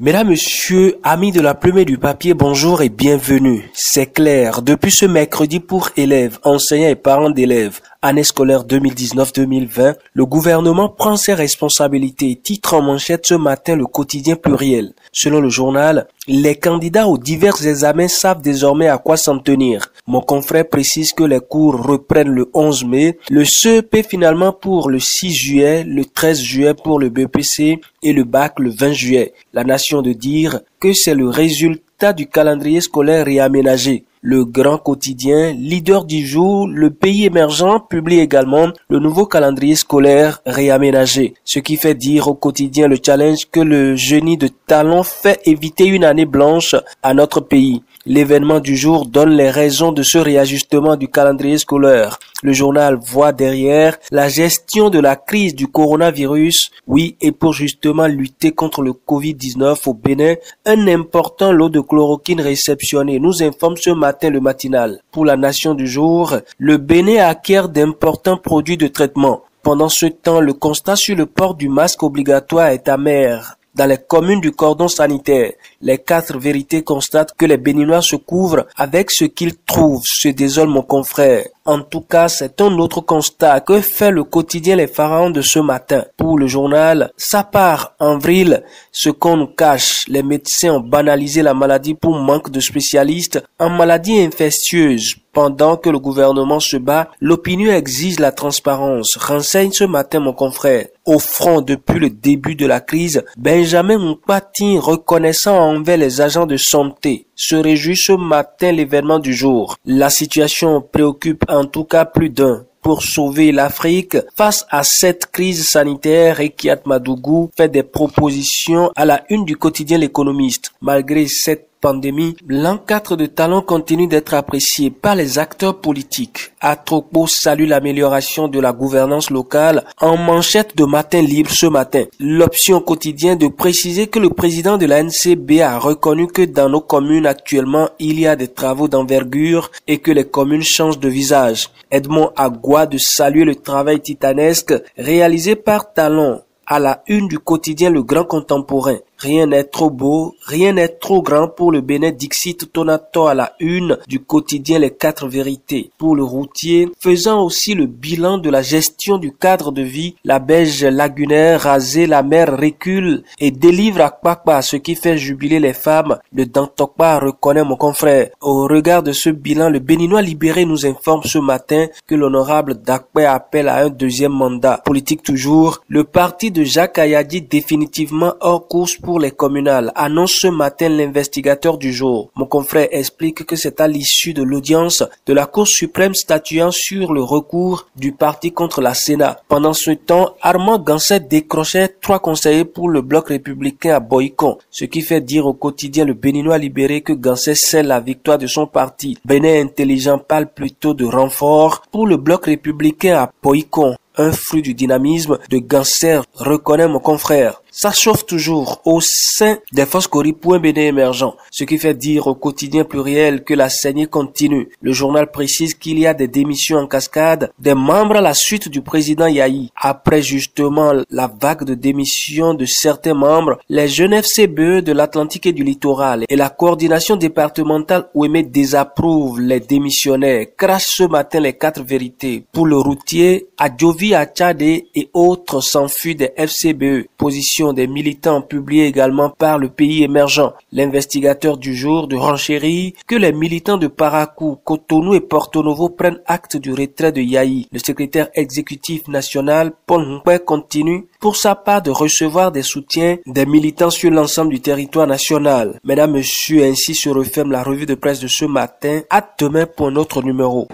Mesdames, Messieurs, amis de la plume et du papier, bonjour et bienvenue. C'est clair, depuis ce mercredi pour élèves, enseignants et parents d'élèves, année scolaire 2019-2020, le gouvernement prend ses responsabilités. Titre en manchette ce matin le quotidien Pluriel. Selon le journal, les candidats aux divers examens savent désormais à quoi s'en tenir. Mon confrère précise que les cours reprennent le 11 mai, le CEP finalement pour le 6 juillet, le 13 juillet pour le BEPC et le bac le 20 juillet. La Nation de dire que c'est le résultat du calendrier scolaire réaménagé. Le grand quotidien, leader du jour, le pays émergent, publie également le nouveau calendrier scolaire réaménagé. Ce qui fait dire au quotidien le challenge que le génie de talent fait éviter une année blanche à notre pays. L'événement du jour donne les raisons de ce réajustement du calendrier scolaire. Le journal voit derrière la gestion de la crise du coronavirus. Oui, et pour justement lutter contre le Covid-19 au Bénin, un important lot de chloroquine réceptionné nous informe ce matin le matinal. Pour la Nation du jour, le Bénin acquiert d'importants produits de traitement. Pendant ce temps, le constat sur le port du masque obligatoire est amer. Dans les communes du cordon sanitaire, les 4 vérités constatent que les Béninois se couvrent avec ce qu'ils trouvent, se désole mon confrère. En tout cas, c'est un autre constat que fait le quotidien Les Pharaons de ce matin. Pour le journal, ça part en vrille, ce qu'on nous cache. Les médecins ont banalisé la maladie pour manque de spécialistes en maladies infectieuses. Pendant que le gouvernement se bat, l'opinion exige la transparence. Renseigne ce matin mon confrère. Au front depuis le début de la crise, Benjamin Moupati, reconnaissant envers les agents de santé, se réjouit ce matin l'événement du jour. La situation préoccupe en tout cas plus d'un. Pour sauver l'Afrique face à cette crise sanitaire, Rekiat Madougou fait des propositions à la une du quotidien L'Économiste. Malgré cette pandémie, l'encadre de talent continue d'être apprécié par les acteurs politiques. Atropo salue l'amélioration de la gouvernance locale en manchette de Matin Libre ce matin. L'option quotidien de préciser que le président de la NCB a reconnu que dans nos communes actuellement, il y a des travaux d'envergure et que les communes changent de visage. Edmond Agua de saluer le travail titanesque réalisé par Talon à la une du quotidien Le Grand Contemporain. Rien n'est trop beau, rien n'est trop grand pour le Bénin, Dixit Tonato à la une du quotidien Les 4 vérités. Pour le routier, faisant aussi le bilan de la gestion du cadre de vie, la berge lagunaire rasée, la mer recule et délivre à Kpakpa, ce qui fait jubiler les femmes. Le Dantokpa reconnaît mon confrère. Au regard de ce bilan, le Béninois libéré nous informe ce matin que l'honorable Dakpe appelle à un deuxième mandat. Politique toujours, le parti de Jacques Ayadi définitivement hors course pour les communales, annonce ce matin l'investigateur du jour. Mon confrère explique que c'est à l'issue de l'audience de la Cour suprême statuant sur le recours du parti contre la Sénat. Pendant ce temps, Armand Ganset décrochait 3 conseillers pour le bloc républicain à Boïcon, ce qui fait dire au quotidien Le Béninois libéré que Ganset scelle la victoire de son parti. Bénin intelligent parle plutôt de renfort pour le bloc républicain à Boïcon. Un fruit du dynamisme de Ganser, reconnaît mon confrère. Ça chauffe toujours au sein des Foscori pour un Bénin émergent, ce qui fait dire au quotidien Pluriel que la saignée continue. Le journal précise qu'il y a des démissions en cascade des membres à la suite du président Yahi. Après justement la vague de démissions de certains membres, les jeunes FCBE de l'Atlantique et du littoral et la coordination départementale Ouémé désapprouvent les démissionnaires. Crache ce matin les 4 vérités. Pour le routier, Adjovi, Achade et autres s'enfuient des FCBE. Position des militants publiée également par le pays émergent. L'investigateur du jour de renchérit que les militants de Paracou, Cotonou et Porto Novo prennent acte du retrait de Yahi. Le secrétaire exécutif national, Paul Mpoué, continue pour sa part de recevoir des soutiens des militants sur l'ensemble du territoire national. Mesdames, Messieurs, ainsi se referme la revue de presse de ce matin. À demain pour un autre numéro.